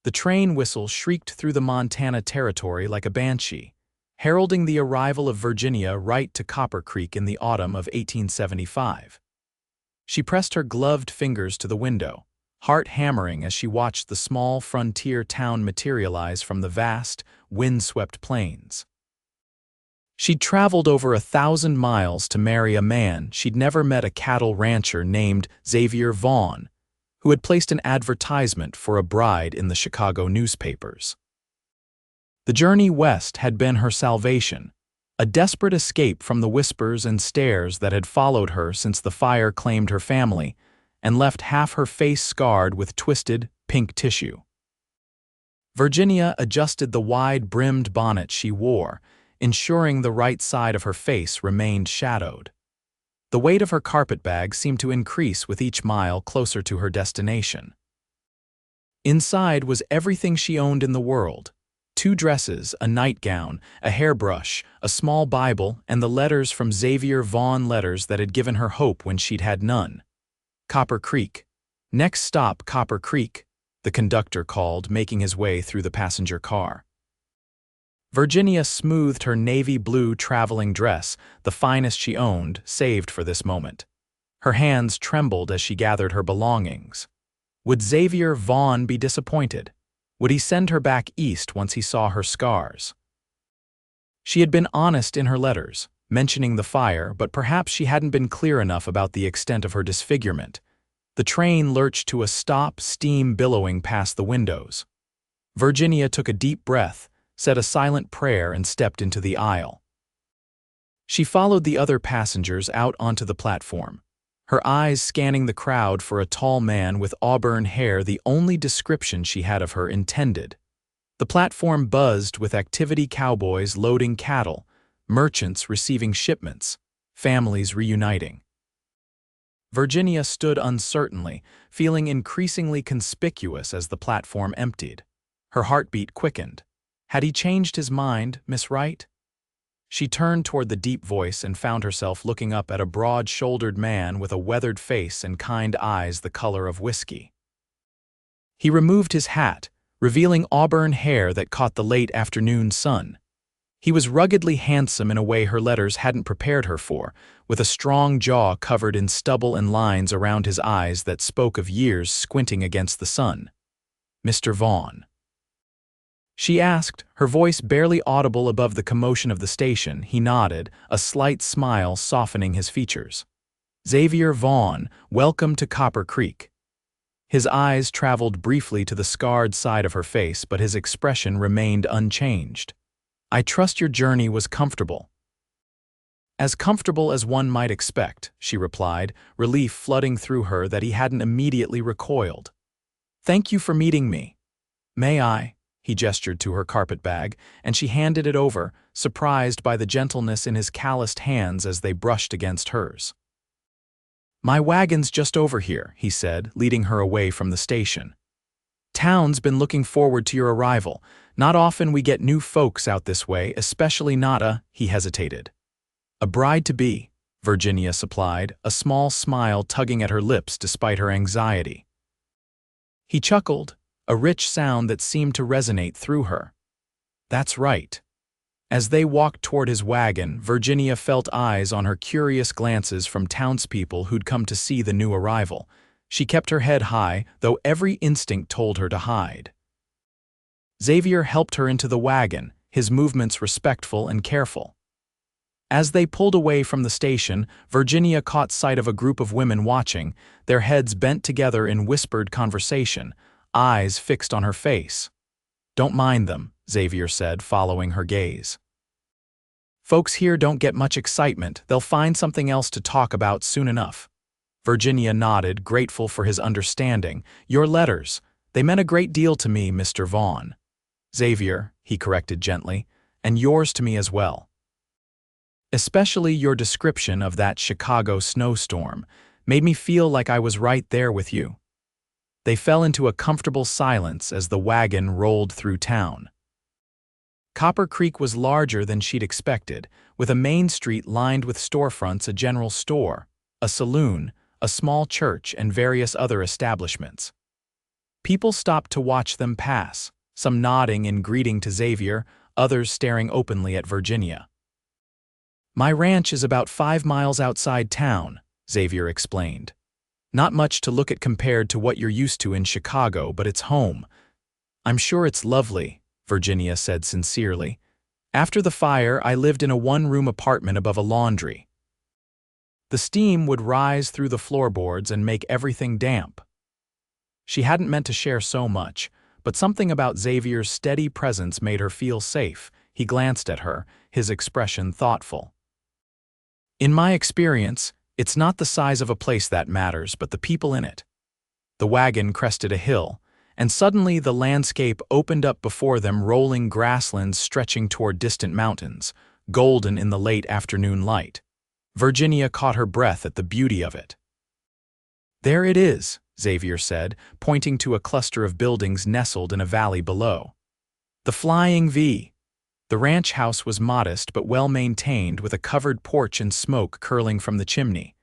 The train whistle shrieked through the Montana territory like a banshee, heralding the arrival of Virginia Wright to Copper Creek in the autumn of 1875. She pressed her gloved fingers to the window, heart hammering as she watched the small frontier town materialize from the vast, wind-swept plains. She'd traveled over 1,000 miles to marry a man she'd never met, a cattle rancher named Xavier Vaughn, who had placed an advertisement for a bride in the Chicago newspapers. The journey west had been her salvation, a desperate escape from the whispers and stares that had followed her since the fire claimed her family and left half her face scarred with twisted, pink tissue. Virginia adjusted the wide-brimmed bonnet she wore, ensuring the right side of her face remained shadowed. The weight of her carpetbag seemed to increase with each mile closer to her destination. Inside was everything she owned in the world: 2 dresses, a nightgown, a hairbrush, a small Bible, and the letters from Xavier Vaughn, letters that had given her hope when she'd had none. Copper Creek. Next stop, Copper Creek, the conductor called, making his way through the passenger car. Virginia smoothed her navy blue traveling dress, the finest she owned, saved for this moment. Her hands trembled as she gathered her belongings. Would Xavier Vaughn be disappointed? Would he send her back east once he saw her scars? She had been honest in her letters, mentioning the fire, but perhaps she hadn't been clear enough about the extent of her disfigurement. The train lurched to a stop, steam billowing past the windows. Virginia took a deep breath, said a silent prayer, and stepped into the aisle. She followed the other passengers out onto the platform, her eyes scanning the crowd for a tall man with auburn hair, the only description she had of her intended. The platform buzzed with activity: cowboys loading cattle, merchants receiving shipments, families reuniting. Virginia stood uncertainly, feeling increasingly conspicuous as the platform emptied. Her heartbeat quickened. Had he changed his mind, Miss Wright? She turned toward the deep voice and found herself looking up at a broad-shouldered man with a weathered face and kind eyes the color of whiskey. He removed his hat, revealing auburn hair that caught the late afternoon sun. He was ruggedly handsome in a way her letters hadn't prepared her for, with a strong jaw covered in stubble and lines around his eyes that spoke of years squinting against the sun. "Mr. Vaughn?" she asked, her voice barely audible above the commotion of the station. He nodded, a slight smile softening his features. "Xavier Vaughn, welcome to Copper Creek." His eyes traveled briefly to the scarred side of her face, but his expression remained unchanged. "I trust your journey was comfortable." "As comfortable as one might expect," she replied, relief flooding through her that he hadn't immediately recoiled. "Thank you for meeting me. May I?" He gestured to her carpetbag, and she handed it over, surprised by the gentleness in his calloused hands as they brushed against hers. "My wagon's just over here," he said, leading her away from the station. "Town's been looking forward to your arrival. Not often we get new folks out this way, especially not a—" he hesitated. "A bride-to-be," Virginia supplied, a small smile tugging at her lips despite her anxiety. He chuckled, a rich sound that seemed to resonate through her. "That's right." As they walked toward his wagon, Virginia felt eyes on her, curious glances from townspeople who'd come to see the new arrival. She kept her head high, though every instinct told her to hide. Xavier helped her into the wagon, his movements respectful and careful. As they pulled away from the station, Virginia caught sight of a group of women watching, their heads bent together in whispered conversation, eyes fixed on her face. "Don't mind them," Xavier said, following her gaze. "Folks here don't get much excitement. They'll find something else to talk about soon enough." Virginia nodded, grateful for his understanding. "Your letters, they meant a great deal to me, Mr. Vaughn." "Xavier," he corrected gently, "and yours to me as well. Especially your description of that Chicago snowstorm made me feel like I was right there with you." They fell into a comfortable silence as the wagon rolled through town. Copper Creek was larger than she'd expected, with a main street lined with storefronts, a general store, a saloon, a small church, and various other establishments. People stopped to watch them pass, some nodding in greeting to Xavier, others staring openly at Virginia. "My ranch is about 5 miles outside town," Xavier explained. "Not much to look at compared to what you're used to in Chicago, but it's home." "I'm sure it's lovely," Virginia said sincerely. "After the fire, I lived in a one-room apartment above a laundry. The steam would rise through the floorboards and make everything damp." She hadn't meant to share so much, but something about Xavier's steady presence made her feel safe. He glanced at her, his expression thoughtful. "In my experience, it's not the size of a place that matters, but the people in it." The wagon crested a hill, and suddenly the landscape opened up before them, rolling grasslands stretching toward distant mountains, golden in the late afternoon light. Virginia caught her breath at the beauty of it. "There it is," Xavier said, pointing to a cluster of buildings nestled in a valley below. "The Flying V." The ranch house was modest but well-maintained, with a covered porch and smoke curling from the chimney.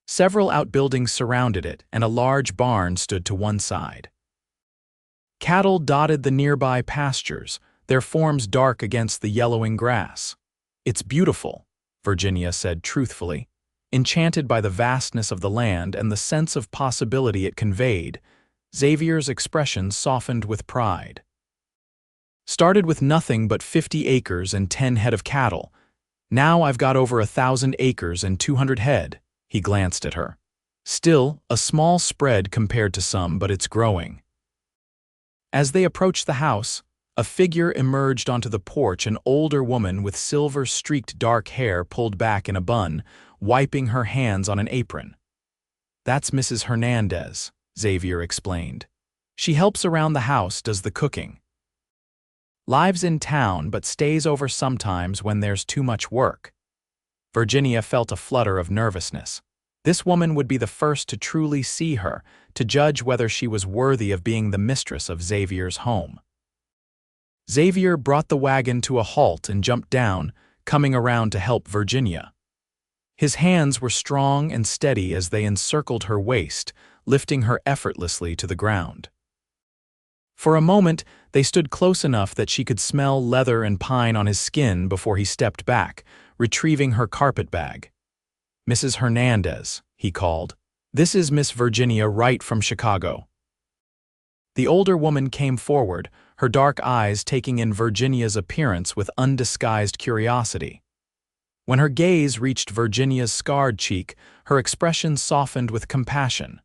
Several outbuildings surrounded it, and a large barn stood to one side. Cattle dotted the nearby pastures, their forms dark against the yellowing grass. "It's beautiful," Virginia said truthfully. Enchanted by the vastness of the land and the sense of possibility it conveyed, Xavier's expression softened with pride. "Started with nothing but 50 acres and 10 head of cattle. Now I've got over 1,000 acres and 200 head, he glanced at her. "Still, a small spread compared to some, but it's growing." As they approached the house, a figure emerged onto the porch, an older woman with silver-streaked dark hair pulled back in a bun, wiping her hands on an apron. "That's Mrs. Hernandez," Xavier explained. "She helps around the house, does the cooking. Lives in town but stays over sometimes when there's too much work." Virginia felt a flutter of nervousness. This woman would be the first to truly see her, to judge whether she was worthy of being the mistress of Xavier's home. Xavier brought the wagon to a halt and jumped down, coming around to help Virginia. His hands were strong and steady as they encircled her waist, lifting her effortlessly to the ground. For a moment, they stood close enough that she could smell leather and pine on his skin before he stepped back, retrieving her carpetbag. "Mrs. Hernandez," he called. "This is Miss Virginia Wright from Chicago." The older woman came forward, her dark eyes taking in Virginia's appearance with undisguised curiosity. When her gaze reached Virginia's scarred cheek, her expression softened with compassion.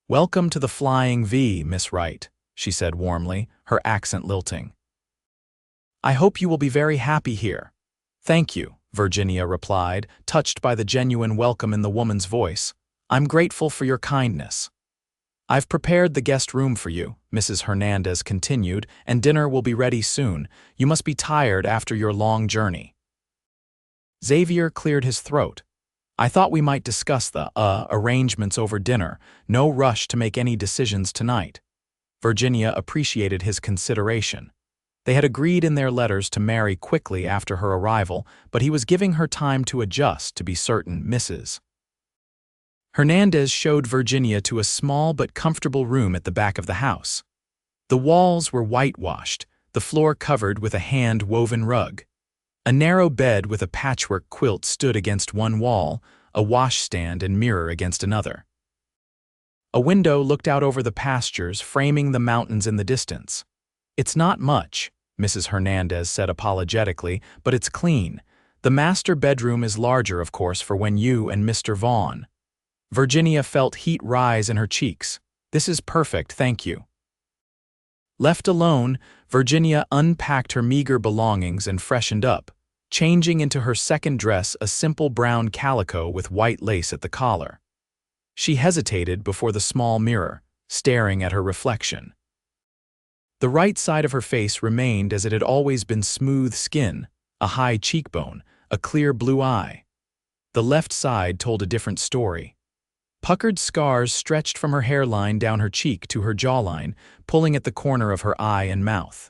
"Welcome to the Flying V, Miss Wright," she said warmly, her accent lilting. "I hope you will be very happy here." "Thank you," Virginia replied, touched by the genuine welcome in the woman's voice. "I'm grateful for your kindness." "I've prepared the guest room for you," Mrs. Hernandez continued, "and dinner will be ready soon. You must be tired after your long journey." Xavier cleared his throat. "I thought we might discuss the arrangements over dinner. No rush to make any decisions tonight." Virginia appreciated his consideration. They had agreed in their letters to marry quickly after her arrival, but he was giving her time to adjust to be certain Mrs. Hernandez showed Virginia to a small but comfortable room at the back of the house. The walls were whitewashed, the floor covered with a hand-woven rug. A narrow bed with a patchwork quilt stood against one wall, a washstand and mirror against another. A window looked out over the pastures, framing the mountains in the distance. "It's not much," Mrs. Hernandez said apologetically, "but it's clean. The master bedroom is larger, of course, for when you and Mr. Vaughn." Virginia felt heat rise in her cheeks. "This is perfect, thank you." Left alone, Virginia unpacked her meager belongings and freshened up, changing into her second dress, a simple brown calico with white lace at the collar. She hesitated before the small mirror, staring at her reflection. The right side of her face remained as it had always been: smooth skin, a high cheekbone, a clear blue eye. The left side told a different story. Puckered scars stretched from her hairline down her cheek to her jawline, pulling at the corner of her eye and mouth.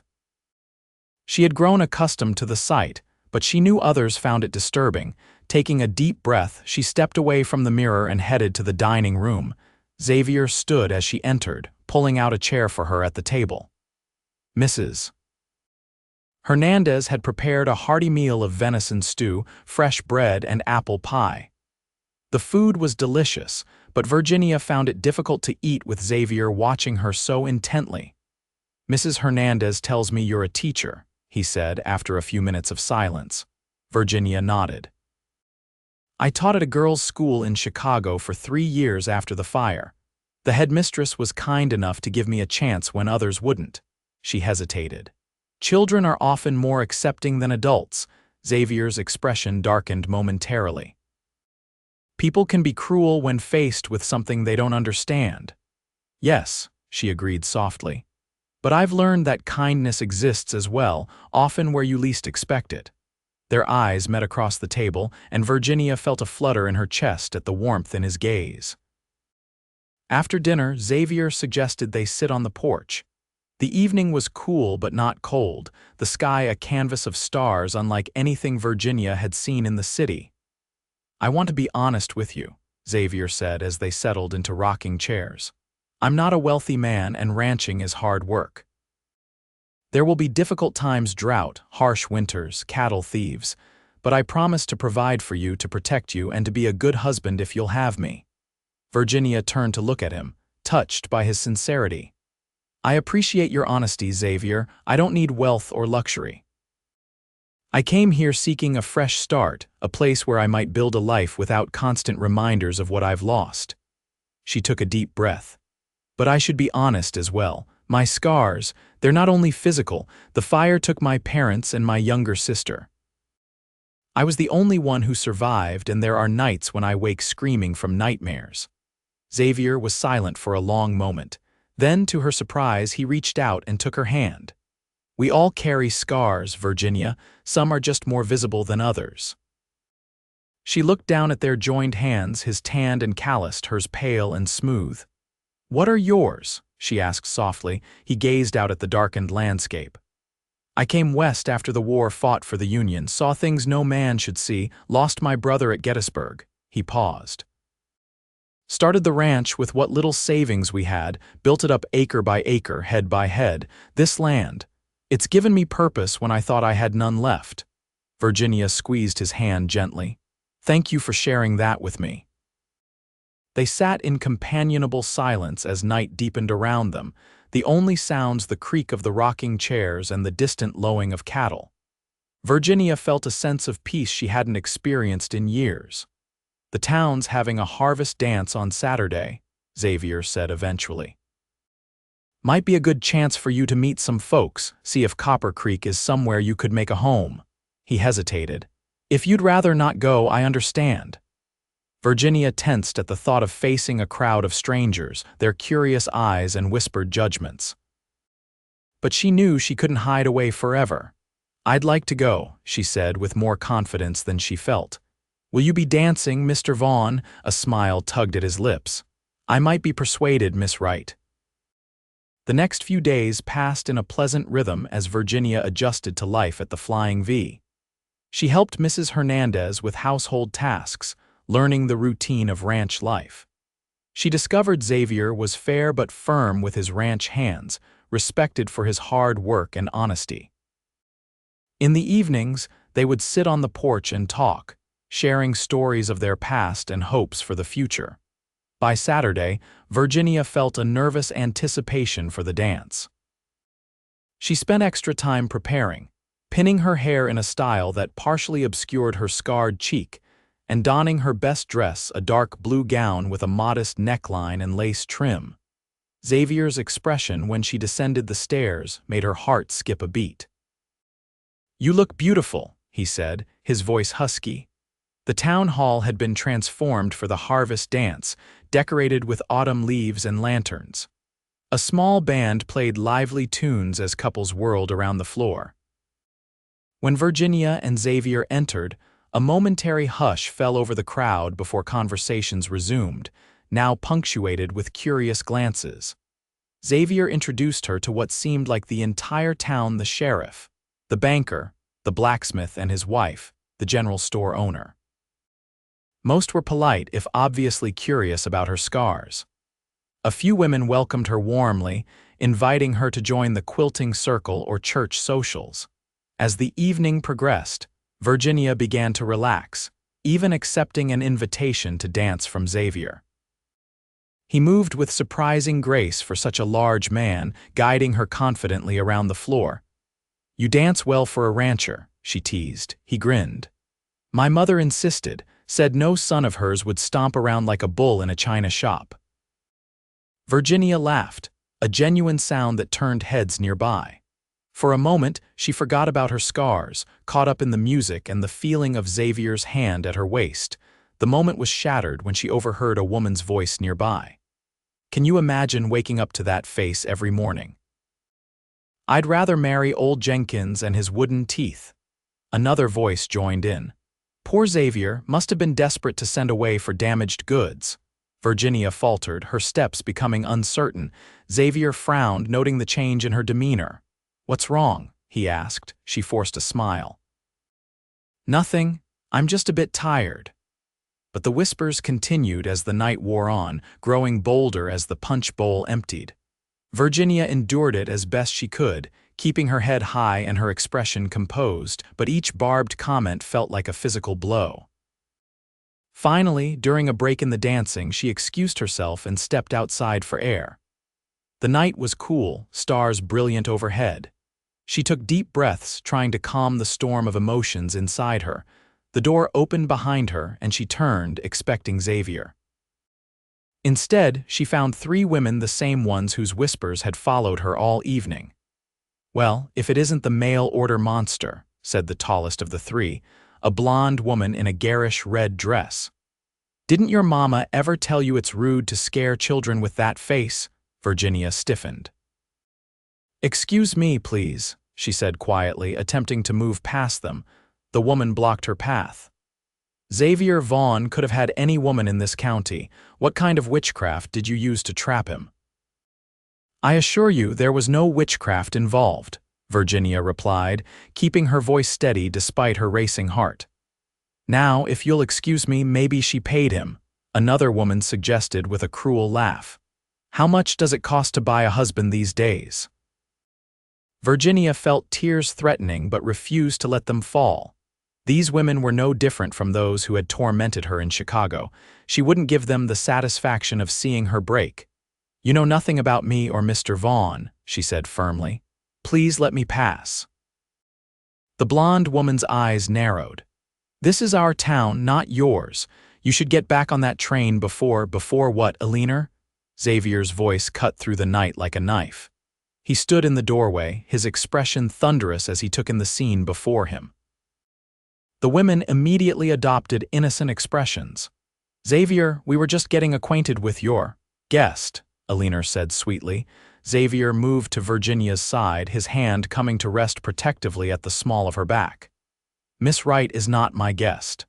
She had grown accustomed to the sight, but she knew others found it disturbing. Taking a deep breath, she stepped away from the mirror and headed to the dining room. Xavier stood as she entered, pulling out a chair for her at the table. Mrs. Hernandez had prepared a hearty meal of venison stew, fresh bread, and apple pie. The food was delicious, but Virginia found it difficult to eat with Xavier watching her so intently. "Mrs. Hernandez tells me you're a teacher," he said after a few minutes of silence. Virginia nodded. "I taught at a girls' school in Chicago for 3 years after the fire. The headmistress was kind enough to give me a chance when others wouldn't." She hesitated. "Children are often more accepting than adults." Xavier's expression darkened momentarily. "People can be cruel when faced with something they don't understand." "Yes," she agreed softly. "But I've learned that kindness exists as well, often where you least expect it." Their eyes met across the table, and Virginia felt a flutter in her chest at the warmth in his gaze. After dinner, Xavier suggested they sit on the porch. The evening was cool but not cold, the sky a canvas of stars unlike anything Virginia had seen in the city. "I want to be honest with you," Xavier said as they settled into rocking chairs. "I'm not a wealthy man, and ranching is hard work. There will be difficult times, drought, harsh winters, cattle thieves, but I promise to provide for you, to protect you, and to be a good husband if you'll have me." Virginia turned to look at him, touched by his sincerity. "I appreciate your honesty, Xavier. I don't need wealth or luxury. I came here seeking a fresh start, a place where I might build a life without constant reminders of what I've lost." She took a deep breath. "But I should be honest as well. My scars, they're not only physical. The fire took my parents and my younger sister. I was the only one who survived, and there are nights when I wake screaming from nightmares." Xavier was silent for a long moment. Then, to her surprise, he reached out and took her hand. "We all carry scars, Virginia. Some are just more visible than others." She looked down at their joined hands, his tanned and calloused, hers pale and smooth. "What are yours?" she asked softly. He gazed out at the darkened landscape. "I came west after the war, fought for the Union, saw things no man should see, lost my brother at Gettysburg." He paused. "Started the ranch with what little savings we had, built it up acre by acre, head by head. This land, it's given me purpose when I thought I had none left." Virginia squeezed his hand gently. "Thank you for sharing that with me." They sat in companionable silence as night deepened around them, the only sounds the creak of the rocking chairs and the distant lowing of cattle. Virginia felt a sense of peace she hadn't experienced in years. "The town's having a harvest dance on Saturday," Xavier said eventually. "Might be a good chance for you to meet some folks, see if Copper Creek is somewhere you could make a home." He hesitated. "If you'd rather not go, I understand." Virginia tensed at the thought of facing a crowd of strangers, their curious eyes and whispered judgments. But she knew she couldn't hide away forever. "I'd like to go," she said with more confidence than she felt. "Will you be dancing, Mr. Vaughn?" A smile tugged at his lips. "I might be persuaded, Miss Wright." The next few days passed in a pleasant rhythm as Virginia adjusted to life at the Flying V. She helped Mrs. Hernandez with household tasks, learning the routine of ranch life. She discovered Xavier was fair but firm with his ranch hands, respected for his hard work and honesty. In the evenings, they would sit on the porch and talk, sharing stories of their past and hopes for the future. By Saturday, Virginia felt a nervous anticipation for the dance. She spent extra time preparing, pinning her hair in a style that partially obscured her scarred cheek, and donning her best dress, a dark blue gown with a modest neckline and lace trim. Xavier's expression when she descended the stairs made her heart skip a beat. "You look beautiful," he said, his voice husky. The town hall had been transformed for the harvest dance, decorated with autumn leaves and lanterns. A small band played lively tunes as couples whirled around the floor. When Virginia and Xavier entered, a momentary hush fell over the crowd before conversations resumed, now punctuated with curious glances. Xavier introduced her to what seemed like the entire town: the sheriff, the banker, the blacksmith and his wife, the general store owner. Most were polite, if obviously curious about her scars. A few women welcomed her warmly, inviting her to join the quilting circle or church socials. As the evening progressed, Virginia began to relax, even accepting an invitation to dance from Xavier. He moved with surprising grace for such a large man, guiding her confidently around the floor. "You dance well for a rancher," she teased. He grinned. "My mother insisted, said no son of hers would stomp around like a bull in a china shop." Virginia laughed, a genuine sound that turned heads nearby. For a moment, she forgot about her scars, caught up in the music and the feeling of Xavier's hand at her waist. The moment was shattered when she overheard a woman's voice nearby. "Can you imagine waking up to that face every morning?" "I'd rather marry old Jenkins and his wooden teeth." Another voice joined in. "Poor Xavier must have been desperate to send away for damaged goods." Virginia faltered, her steps becoming uncertain. Xavier frowned, noting the change in her demeanor. "What's wrong?" he asked. She forced a smile. "Nothing. I'm just a bit tired." But the whispers continued as the night wore on, growing bolder as the punch bowl emptied. Virginia endured it as best she could, keeping her head high and her expression composed, but each barbed comment felt like a physical blow. Finally, during a break in the dancing, she excused herself and stepped outside for air. The night was cool, stars brilliant overhead. She took deep breaths, trying to calm the storm of emotions inside her. The door opened behind her, and she turned, expecting Xavier. Instead, she found three women, the same ones whose whispers had followed her all evening. "Well, if it isn't the mail-order monster," said the tallest of the three, a blonde woman in a garish red dress. "Didn't your mama ever tell you it's rude to scare children with that face?" Virginia stiffened. "Excuse me, please," she said quietly, attempting to move past them. The woman blocked her path. "Xavier Vaughn could have had any woman in this county. What kind of witchcraft did you use to trap him?" "I assure you there was no witchcraft involved," Virginia replied, keeping her voice steady despite her racing heart. "Now, if you'll excuse me, maybe she paid him," another woman suggested with a cruel laugh. "How much does it cost to buy a husband these days?" Virginia felt tears threatening but refused to let them fall. These women were no different from those who had tormented her in Chicago. She wouldn't give them the satisfaction of seeing her break. "You know nothing about me or Mr. Vaughn," she said firmly. "Please let me pass." The blonde woman's eyes narrowed. "This is our town, not yours. You should get back on that train before what, Aliner?" Xavier's voice cut through the night like a knife. He stood in the doorway, his expression thunderous as he took in the scene before him. The women immediately adopted innocent expressions. "Xavier, we were just getting acquainted with your guest," Aliner said sweetly. Xavier moved to Virginia's side, his hand coming to rest protectively at the small of her back. "Miss Wright is not my guest."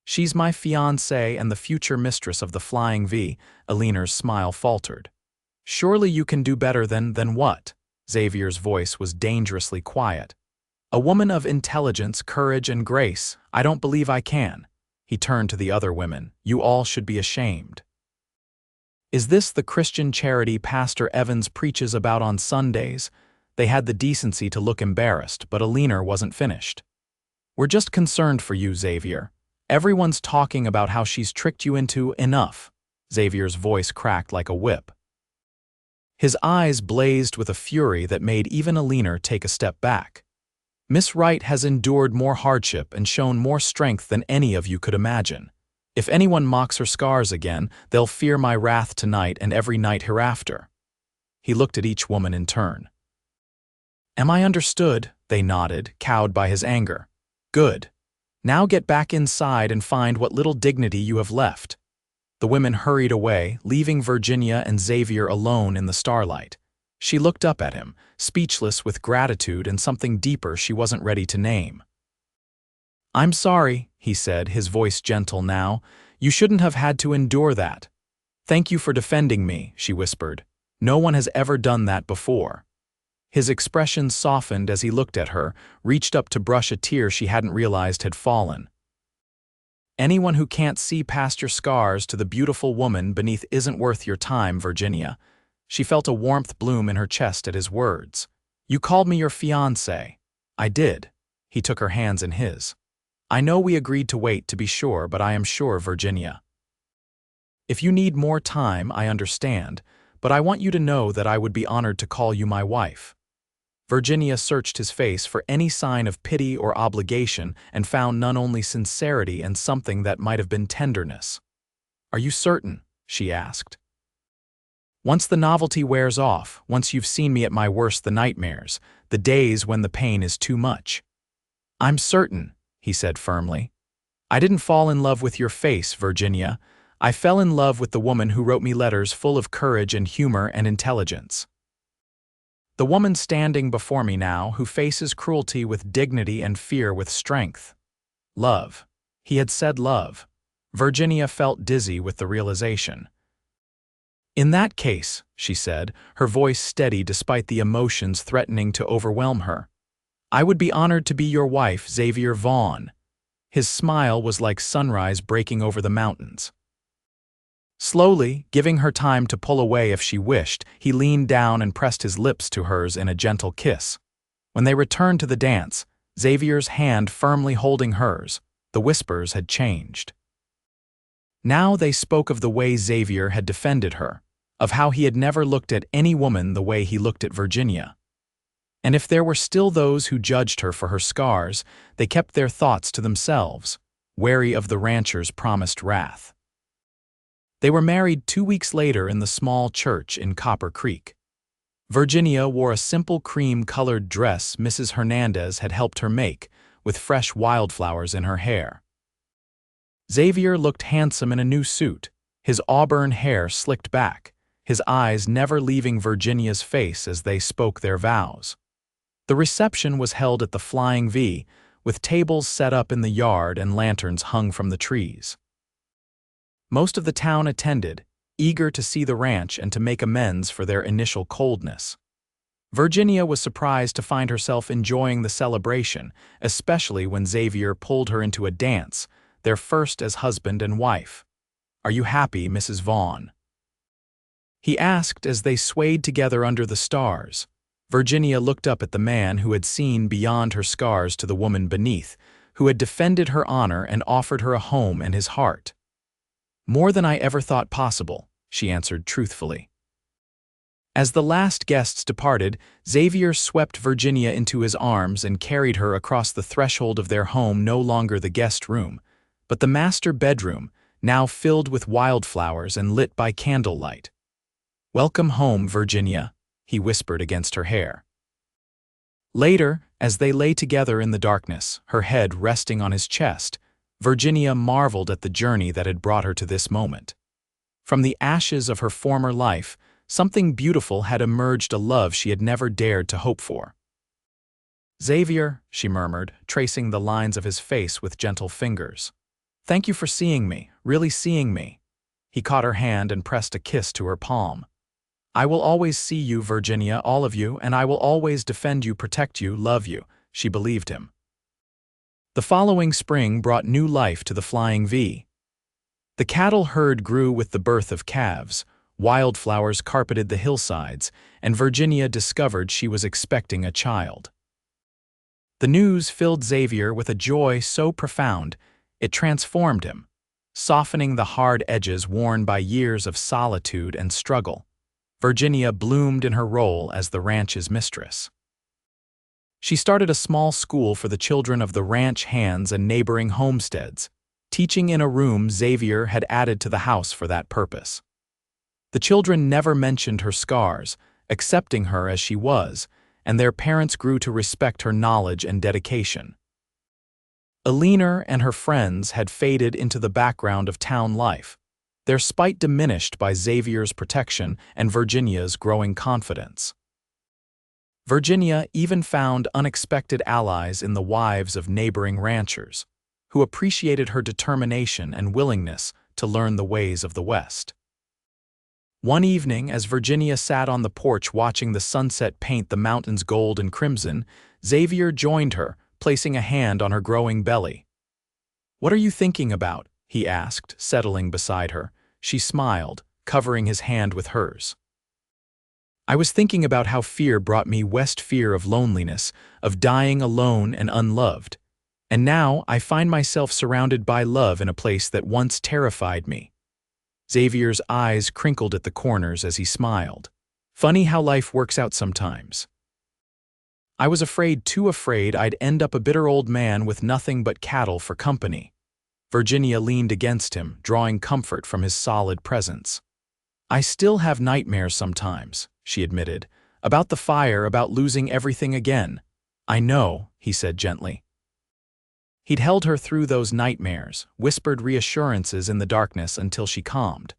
"She's my fiancée and the future mistress of the Flying V," Aliner's smile faltered. "Surely you can do better than what?" Xavier's voice was dangerously quiet. "A woman of intelligence, courage, and grace. I don't believe I can." He turned to the other women. "You all should be ashamed." "Is this the Christian charity Pastor Evans preaches about on Sundays?" They had the decency to look embarrassed, but Aliner wasn't finished. "We're just concerned for you, Xavier. Everyone's talking about how she's tricked you into enough." Xavier's voice cracked like a whip. His eyes blazed with a fury that made even Aliner take a step back. "Miss Wright has endured more hardship and shown more strength than any of you could imagine. If anyone mocks her scars again, they'll fear my wrath tonight and every night hereafter." He looked at each woman in turn. "Am I understood?" They nodded, cowed by his anger. "Good. Now get back inside and find what little dignity you have left." The women hurried away, leaving Virginia and Xavier alone in the starlight. She looked up at him, speechless with gratitude and something deeper she wasn't ready to name. "I'm sorry," he said, his voice gentle now. "You shouldn't have had to endure that." "Thank you for defending me," she whispered. "No one has ever done that before." His expression softened as he looked at her, reached up to brush a tear she hadn't realized had fallen. Anyone who can't see past your scars to the beautiful woman beneath isn't worth your time, Virginia. She felt a warmth bloom in her chest at his words. You called me your fiancé. I did. He took her hands in his. I know we agreed to wait, to be sure, but I am sure, Virginia. If you need more time, I understand, but I want you to know that I would be honored to call you my wife. Virginia searched his face for any sign of pity or obligation and found none, only sincerity and something that might have been tenderness. Are you certain? She asked. Once the novelty wears off, once you've seen me at my worst, the nightmares, the days when the pain is too much. I'm certain, he said firmly. I didn't fall in love with your face, Virginia. I fell in love with the woman who wrote me letters full of courage and humor and intelligence. The woman standing before me now, who faces cruelty with dignity and fear with strength. Love. He had said love. Virginia felt dizzy with the realization. In that case, she said, her voice steady despite the emotions threatening to overwhelm her, I would be honored to be your wife, Xavier Vaughn. His smile was like sunrise breaking over the mountains. Slowly, giving her time to pull away if she wished, he leaned down and pressed his lips to hers in a gentle kiss. When they returned to the dance, Xavier's hand firmly holding hers, the whispers had changed. Now they spoke of the way Xavier had defended her, of how he had never looked at any woman the way he looked at Virginia. And if there were still those who judged her for her scars, they kept their thoughts to themselves, wary of the rancher's promised wrath. They were married 2 weeks later in the small church in Copper Creek. Virginia wore a simple cream-colored dress Mrs. Hernandez had helped her make, with fresh wildflowers in her hair. Xavier looked handsome in a new suit, his auburn hair slicked back, his eyes never leaving Virginia's face as they spoke their vows. The reception was held at the Flying V, with tables set up in the yard and lanterns hung from the trees. Most of the town attended, eager to see the ranch and to make amends for their initial coldness. Virginia was surprised to find herself enjoying the celebration, especially when Xavier pulled her into a dance, their first as husband and wife. Are you happy, Mrs. Vaughn? He asked as they swayed together under the stars. Virginia looked up at the man who had seen beyond her scars to the woman beneath, who had defended her honor and offered her a home and his heart. More than I ever thought possible, she answered truthfully. As the last guests departed, Xavier swept Virginia into his arms and carried her across the threshold of their home, no longer the guest room, but the master bedroom, now filled with wildflowers and lit by candlelight. Welcome home, Virginia, he whispered against her hair. Later, as they lay together in the darkness, her head resting on his chest, Virginia marveled at the journey that had brought her to this moment. From the ashes of her former life, something beautiful had emerged, a love she had never dared to hope for. Xavier, she murmured, tracing the lines of his face with gentle fingers. Thank you for seeing me, really seeing me. He caught her hand and pressed a kiss to her palm. I will always see you, Virginia, all of you, and I will always defend you, protect you, love you, she believed him. The following spring brought new life to the Flying V. The cattle herd grew with the birth of calves, wildflowers carpeted the hillsides, and Virginia discovered she was expecting a child. The news filled Xavier with a joy so profound, it transformed him, softening the hard edges worn by years of solitude and struggle. Virginia bloomed in her role as the ranch's mistress. She started a small school for the children of the ranch hands and neighboring homesteads, teaching in a room Xavier had added to the house for that purpose. The children never mentioned her scars, accepting her as she was, and their parents grew to respect her knowledge and dedication. Eleanor and her friends had faded into the background of town life, their spite diminished by Xavier's protection and Virginia's growing confidence. Virginia even found unexpected allies in the wives of neighboring ranchers, who appreciated her determination and willingness to learn the ways of the West. One evening, as Virginia sat on the porch watching the sunset paint the mountains gold and crimson, Xavier joined her, placing a hand on her growing belly. "What are you thinking about?" he asked, settling beside her. She smiled, covering his hand with hers. "I was thinking about how fear brought me west fear of loneliness, of dying alone and unloved. And now I find myself surrounded by love in a place that once terrified me." Xavier's eyes crinkled at the corners as he smiled. "Funny how life works out sometimes. I was too afraid I'd end up a bitter old man with nothing but cattle for company." Virginia leaned against him, drawing comfort from his solid presence. "I still have nightmares sometimes," she admitted. "About the fire, about losing everything again." "I know," he said gently. He'd held her through those nightmares, whispered reassurances in the darkness until she calmed.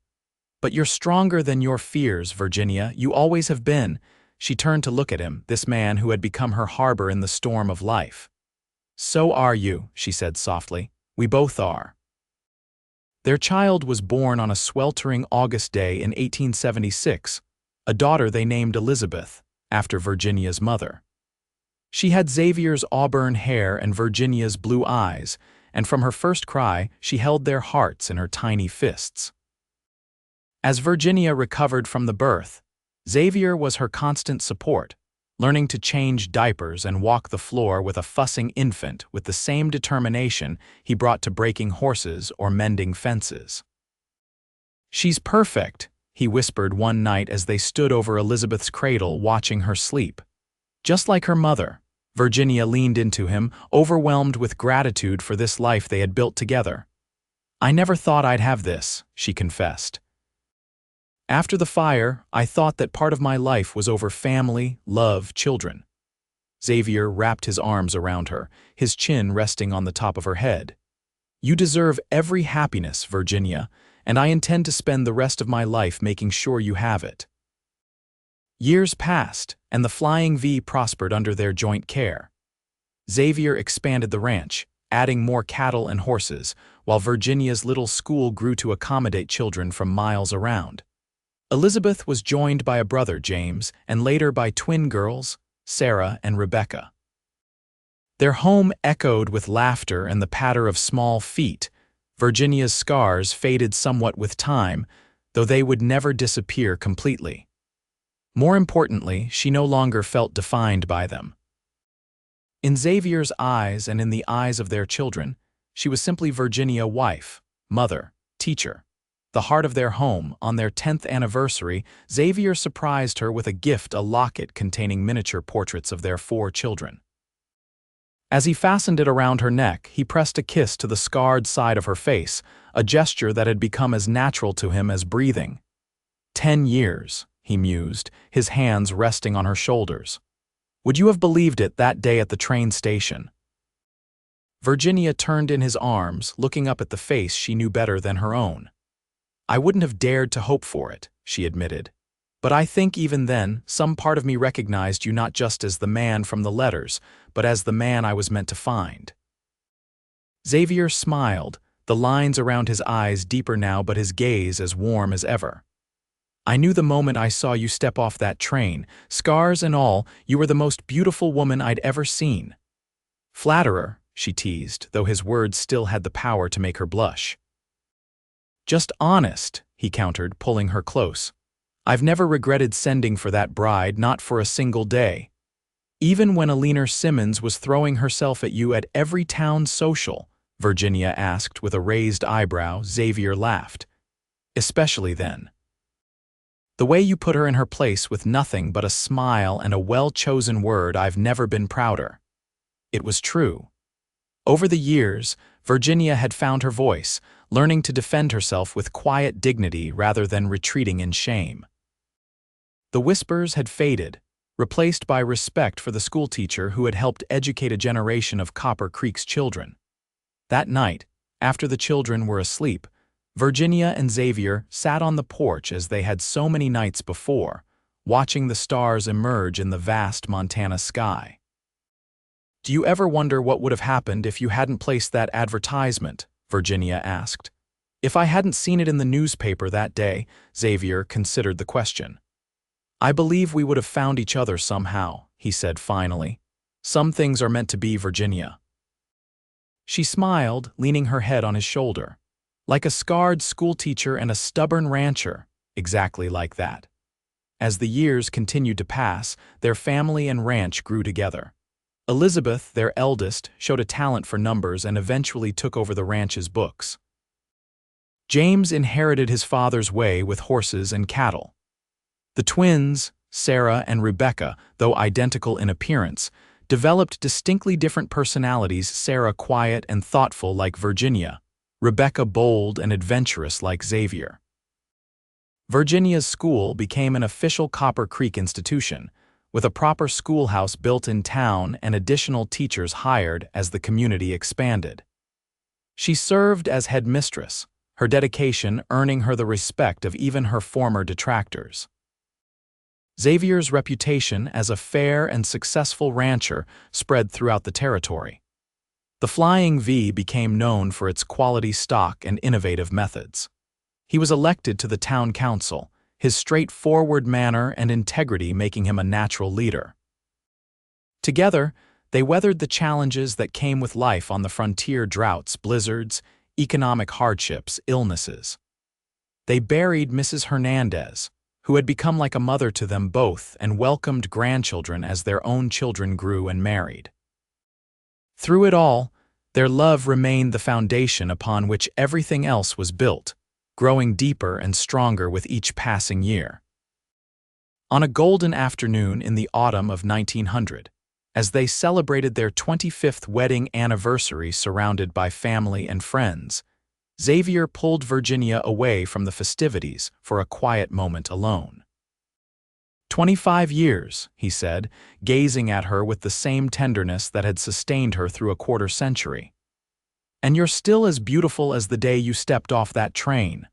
"But you're stronger than your fears, Virginia. You always have been." She turned to look at him, this man who had become her harbor in the storm of life. "So are you," she said softly. "We both are." Their child was born on a sweltering August day in 1876, a daughter they named Elizabeth, after Virginia's mother. She had Xavier's auburn hair and Virginia's blue eyes, and from her first cry she held their hearts in her tiny fists. As Virginia recovered from the birth, Xavier was her constant support, learning to change diapers and walk the floor with a fussing infant with the same determination he brought to breaking horses or mending fences. "She's perfect," he whispered one night as they stood over Elizabeth's cradle watching her sleep. "Just like her mother." Virginia leaned into him, overwhelmed with gratitude for this life they had built together. "I never thought I'd have this," she confessed. "After the fire, I thought that part of my life was over family, love, children." Xavier wrapped his arms around her, his chin resting on the top of her head. "You deserve every happiness, Virginia, and I intend to spend the rest of my life making sure you have it." Years passed, and the Flying V prospered under their joint care. Xavier expanded the ranch, adding more cattle and horses, while Virginia's little school grew to accommodate children from miles around. Elizabeth was joined by a brother, James, and later by twin girls, Sarah and Rebecca. Their home echoed with laughter and the patter of small feet. Virginia's scars faded somewhat with time, though they would never disappear completely. More importantly, she no longer felt defined by them. In Xavier's eyes and in the eyes of their children, she was simply Virginia, wife, mother, teacher. The heart of their home. On their 10th anniversary, Xavier surprised her with a gift, a locket containing miniature portraits of their 4 children. As he fastened it around her neck, he pressed a kiss to the scarred side of her face, a gesture that had become as natural to him as breathing. 10 years, he mused, his hands resting on her shoulders. Would you have believed it that day at the train station? Virginia turned in his arms, looking up at the face she knew better than her own. "I wouldn't have dared to hope for it," she admitted. "But I think even then, some part of me recognized you not just as the man from the letters, but as the man I was meant to find." Xavier smiled, the lines around his eyes deeper now but his gaze as warm as ever. "I knew the moment I saw you step off that train, scars and all, you were the most beautiful woman I'd ever seen." "Flatterer," she teased, though his words still had the power to make her blush. "Just honest," he countered, pulling her close. "I've never regretted sending for that bride, not for a single day. Even when Alina Simmons was throwing herself at you at every town social," Virginia asked with a raised eyebrow. Xavier laughed. "Especially then. The way you put her in her place with nothing but a smile and a well-chosen word, I've never been prouder." It was true. Over the years, Virginia had found her voice, learning to defend herself with quiet dignity rather than retreating in shame. The whispers had faded, replaced by respect for the schoolteacher who had helped educate a generation of Copper Creek's children. That night, after the children were asleep, Virginia and Xavier sat on the porch as they had so many nights before, watching the stars emerge in the vast Montana sky. "Do you ever wonder what would have happened if you hadn't placed that advertisement?" Virginia asked. "If I hadn't seen it in the newspaper that day," Xavier considered the question. "I believe we would have found each other somehow," he said finally. "Some things are meant to be, Virginia." She smiled, leaning her head on his shoulder. Like a scarred schoolteacher and a stubborn rancher, exactly like that. As the years continued to pass, their family and ranch grew together. Elizabeth, their eldest, showed a talent for numbers and eventually took over the ranch's books. James inherited his father's way with horses and cattle. The twins, Sarah and Rebecca, though identical in appearance, developed distinctly different personalities, Sarah quiet and thoughtful like Virginia, Rebecca bold and adventurous like Xavier. Virginia's school became an official Copper Creek institution, with a proper schoolhouse built in town and additional teachers hired as the community expanded. She served as headmistress, her dedication earning her the respect of even her former detractors. Xavier's reputation as a fair and successful rancher spread throughout the territory. The Flying V became known for its quality stock and innovative methods. He was elected to the town council, his straightforward manner and integrity making him a natural leader. Together, they weathered the challenges that came with life on the frontier: droughts, blizzards, economic hardships, illnesses. They buried Mrs. Hernandez, who had become like a mother to them both, and welcomed grandchildren as their own children grew and married. Through it all, their love remained the foundation upon which everything else was built, growing deeper and stronger with each passing year. On a golden afternoon in the autumn of 1900, as they celebrated their 25th wedding anniversary surrounded by family and friends, Xavier pulled Virginia away from the festivities for a quiet moment alone. 25 years, he said, gazing at her with the same tenderness that had sustained her through a quarter century. And you're still as beautiful as the day you stepped off that train.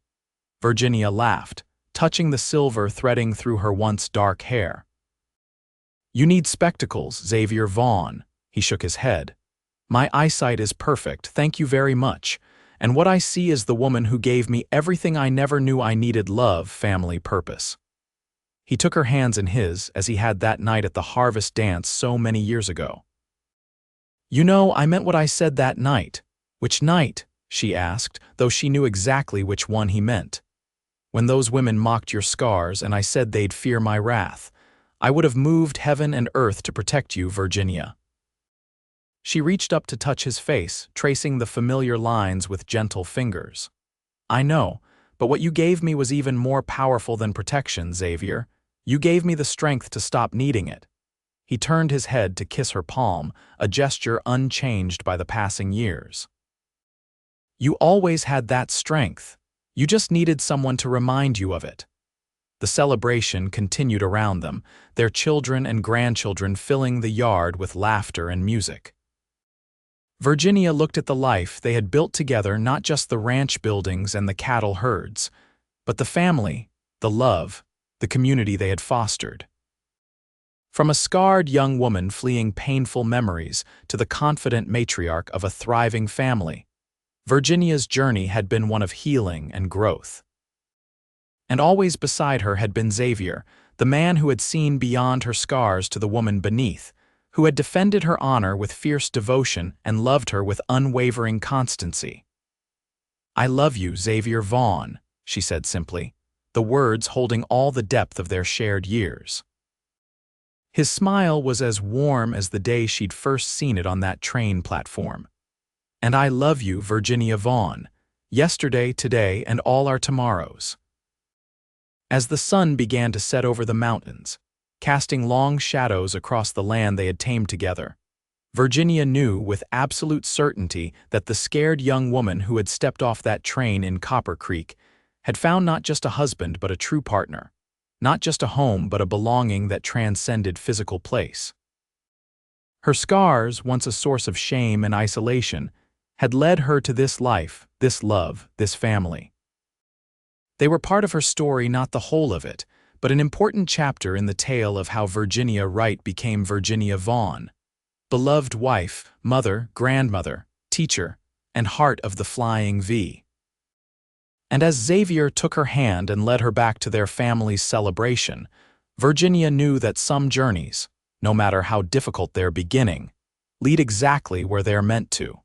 Virginia laughed, touching the silver threading through her once dark hair. You need spectacles, Xavier Vaughn. He shook his head. My eyesight is perfect, thank you very much. And what I see is the woman who gave me everything I never knew I needed: love, family, purpose. He took her hands in his as he had that night at the harvest dance so many years ago. You know, I meant what I said that night. Which night? She asked, though she knew exactly which one he meant. When those women mocked your scars and I said they'd fear my wrath, I would have moved heaven and earth to protect you, Virginia. She reached up to touch his face, tracing the familiar lines with gentle fingers. I know, but what you gave me was even more powerful than protection, Xavier. You gave me the strength to stop needing it. He turned his head to kiss her palm, a gesture unchanged by the passing years. You always had that strength. You just needed someone to remind you of it. The celebration continued around them, their children and grandchildren filling the yard with laughter and music. Virginia looked at the life they had built together, not just the ranch buildings and the cattle herds, but the family, the love, the community they had fostered. From a scarred young woman fleeing painful memories to the confident matriarch of a thriving family, Virginia's journey had been one of healing and growth. And always beside her had been Xavier, the man who had seen beyond her scars to the woman beneath, who had defended her honor with fierce devotion and loved her with unwavering constancy. I love you, Xavier Vaughn, she said simply, the words holding all the depth of their shared years. His smile was as warm as the day she'd first seen it on that train platform. And I love you, Virginia Vaughn, yesterday, today, and all our tomorrows. As the sun began to set over the mountains, casting long shadows across the land they had tamed together, Virginia knew with absolute certainty that the scared young woman who had stepped off that train in Copper Creek had found not just a husband but a true partner, not just a home but a belonging that transcended physical place. Her scars, once a source of shame and isolation, had led her to this life, this love, this family. They were part of her story, not the whole of it, but an important chapter in the tale of how Virginia Wright became Virginia Vaughn, beloved wife, mother, grandmother, teacher, and heart of the Flying V. And as Xavier took her hand and led her back to their family's celebration, Virginia knew that some journeys, no matter how difficult their beginning, lead exactly where they're meant to.